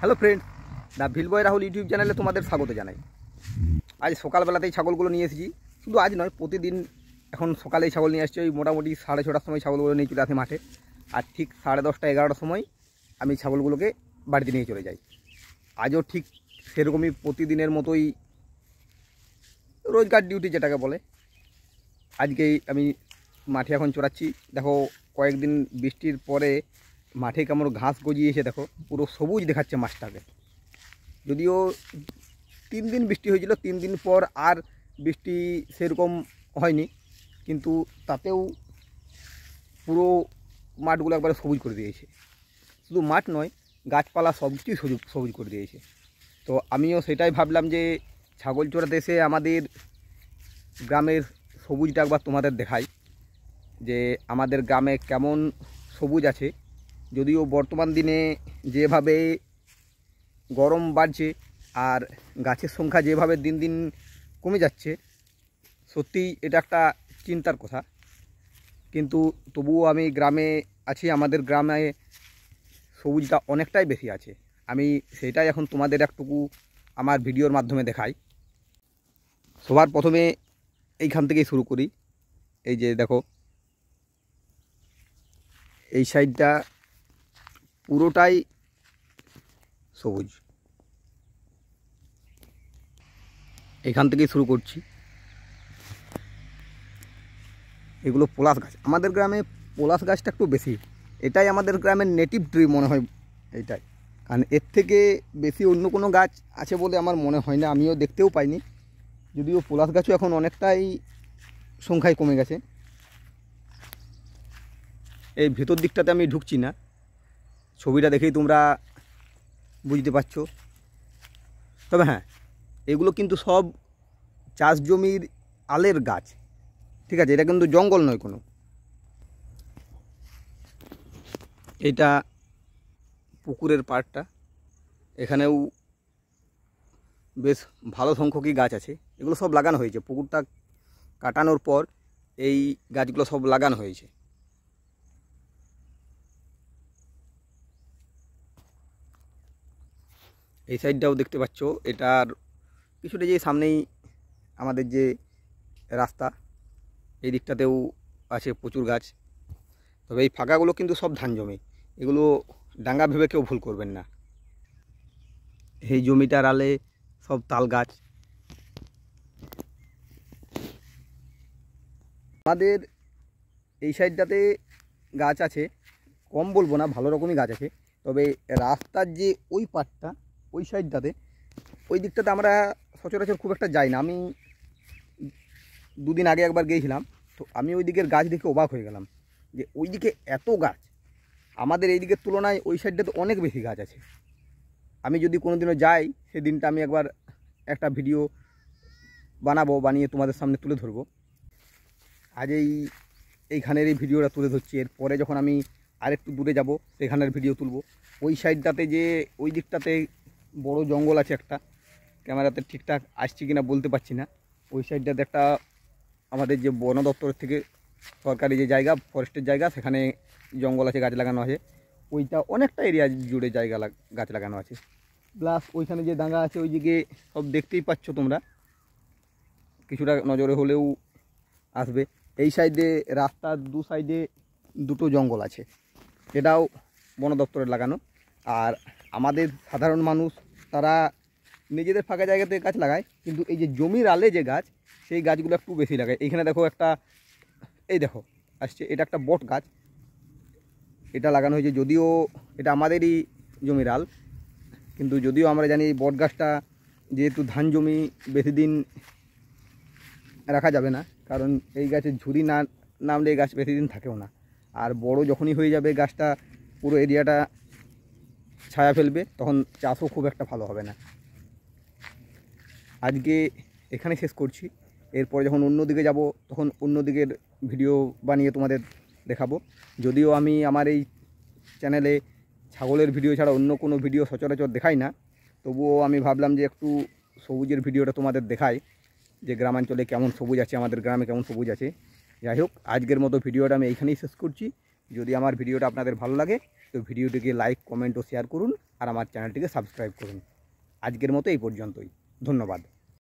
Hello friends, the ভিলবয় Rahul YouTube চ্যানেলে তোমাদের স্বাগত জানাই। আজ সকালবেলাতেই ছাগলগুলো নিয়ে এসেছি। শুধু আজ নয়, প্রতিদিন এখন সকালেই ছাগল নিয়ে আসছি। ওই মোটামুটি 6:30টার সময় ছাগলগুলো নিয়ে চলে আসে মাঠে, আর ঠিক 10:30 11টার সময় আমি ছাগলগুলোকে বাড়িতে নিয়ে চলে যাই। আজও ঠিক সেরকমই প্রতিদিনের মতোই রোজগার ডিউটি যেটাকে বলে, আজকেই আমি মাঠে এখন চড়াচ্ছি। দেখো, কয়েকদিন বৃষ্টির পরে মাঠে কেমন ঘাস গজিয়েছে, দেখো পুরো সবুজ দেখাচ্ছে মাঠটাকে। যদিও 3 দিন বৃষ্টি হয়েছিল, 3 দিন পর আর বৃষ্টি সেরকম হয়নি, কিন্তু তাতেও পুরো মাঠগুলো একবারে সবুজ করে দিয়েছে। শুধু মাঠ নয়, গাছপালা সব কিছুই সবুজ করে দিয়েছে। তো আমিও সেটাই ভাবলাম যে ছাগল চড়াতে এসে আমাদের গ্রামের সবুজটা একবার তোমাদের দেখাই, যে আমাদের গ্রামে কেমন সবুজ আছে। যদিও বর্তমান দিনে যেভাবে গরম বাড়ছে আর গাছের সংখ্যা যেভাবে দিন দিন কমে যাচ্ছে, সত্যিই এটা একটা চিন্তার কথা। কিন্তু তবুও আমি গ্রামে আছি, আমাদের গ্রামে সবুজটা অনেকটাই বেশি আছে। আমি সেটাই এখন তোমাদের একটুকু আমার ভিডিওর মাধ্যমে দেখাই। সবার প্রথমে এইখান থেকেই শুরু করি। এই যে দেখো, এই সাইডটা পুরোটাই সবুজ। এখান থেকেই শুরু করছি। এগুলো পলাশ গাছ। আমাদের গ্রামে পলাশ গাছটা একটু বেশি, এটাই আমাদের গ্রামের নেটিভ ট্রি মনে হয় এইটাই। কারণ এর থেকে বেশি অন্য কোনো গাছ আছে বলে আমার মনে হয় না, আমিও দেখতেও পাইনি। যদিও পলাশ গাছও এখন অনেকটাই সংখ্যায় কমে গেছে। এই ভেতর দিকটাতে আমি ঢুকছি না, ছবিটা দেখেই তোমরা বুঝতে পারছো। তবে হ্যাঁ, এগুলো কিন্তু সব চাষ জমির আলের গাছ, ঠিক আছে? এটা কিন্তু জঙ্গল নয় কোনো। এটা পুকুরের পাড়টা, এখানেও বেশ ভালো সংখ্যকই গাছ আছে। এগুলো সব লাগানো হয়েছে, পুকুরটা কাটানোর পর এই গাছগুলো সব লাগানো হয়েছে। এই সাইডটাও দেখতে পাচ্ছ, এটার কিছুটা যে সামনেই আমাদের যে রাস্তা, এই দিকটাতেও আছে প্রচুর গাছ। তবে এই ফাঁকাগুলো কিন্তু সব ধান জমি, এগুলো ডাঙ্গা ভেবে কেউ ভুল করবেন না। এই জমিটার আলে সব তাল গাছ। আমাদের এই সাইডটাতে গাছ আছে, কম বলবো না, ভালো রকমই গাছ আছে। তবে রাস্তার যে ওই পাটটা, ওই সাইডটাতে, ওই দিকটাতে আমরা সচরাচর খুব একটা যাই না। আমি 2 দিন আগে একবার গিয়েছিলাম, তো আমি ওই দিকের গাছ দেখে অবাক হয়ে গেলাম যে ওই দিকে এত গাছ। আমাদের এই দিকের তুলনায় ওই সাইডটাতে অনেক বেশি গাছ আছে। আমি যদি কোনো দিনও যাই, সেদিনটা আমি একবার একটা ভিডিও বানাবো, বানিয়ে তোমাদের সামনে তুলে ধরবো। আজ এইখানের এই ভিডিওটা তুলে ধরছি, এরপরে যখন আমি আরেকটু দূরে যাব সেখানের ভিডিও তুলব। ওই সাইডটাতে যে ওই দিকটাতে বড় জঙ্গল আছে একটা, ক্যামেরাতে ঠিকঠাক আসছি কিনা বলতে পারছি না। ওই সাইডটাতে একটা আমাদের যে বন দপ্তরের থেকে সরকারি যে জায়গা, ফরেস্টের জায়গা, সেখানে জঙ্গল আছে, গাছ লাগানো আছে। ওইটা অনেকটা এরিয়া জুড়ে জায়গা গাছ লাগানো আছে। প্লাস ওইখানে যে ডাঙ্গা আছে, ওই দিকে সব দেখতেই পাচ্ছ তোমরা, কিছুটা নজরে হলেও আসবে। এই সাইডে রাস্তার 2 সাইডে 2টো জঙ্গল আছে, এটাও বন দপ্তরের লাগানো। আর আমাদের সাধারণ মানুষ তারা নিজেদের ফাঁকা জায়গাতে গাছ লাগায়, কিন্তু এই যে জমির আলে যে গাছ, সেই গাছগুলো একটু বেশি লাগায়। এইখানে দেখো একটা, এই দেখো আসছে, এটা একটা বট গাছ, এটা লাগানো হয়েছে। যদিও এটা আমাদেরই জমির আল, কিন্তু যদিও আমরা জানি এই বট গাছটা যেহেতু ধান জমি, বেশি দিন রাখা যাবে না, কারণ এই গাছের ঝুরি না নামলে এই গাছ বেশি দিন থাকেও না। আর বড় যখনই হয়ে যাবে গাছটা, পুরো এরিয়াটা ছায়া ফেলবে, তখন চাষও খুব একটা ভালো হবে না। আজকে এখানে শেষ করছি, এরপরে যখন অন্য দিকে যাব তখন অন্য দিকের ভিডিও বানিয়ে তোমাদের দেখাবো। যদিও আমি আমার এই চ্যানেলে ছাগলের ভিডিও ছাড়া অন্য কোনো ভিডিও সচরাচর দেখাই না, তবুও আমি ভাবলাম যে একটু সবুজের ভিডিওটা তোমাদের দেখাই, যে গ্রামাঞ্চলে কেমন সবুজ আছে, আমাদের গ্রামে কেমন সবুজ আছে। যাই হোক, আজকের মতো ভিডিওটা আমি এইখানেই শেষ করছি। যদি আমার ভিডিওটা আপনাদের ভালো লাগে তো ভিডিওটিকে লাইক, কমেন্ট ও শেয়ার করুন আর আমার চ্যানেলটিকে সাবস্ক্রাইব করুন। আজকের মতো এই পর্যন্তই। ধন্যবাদ।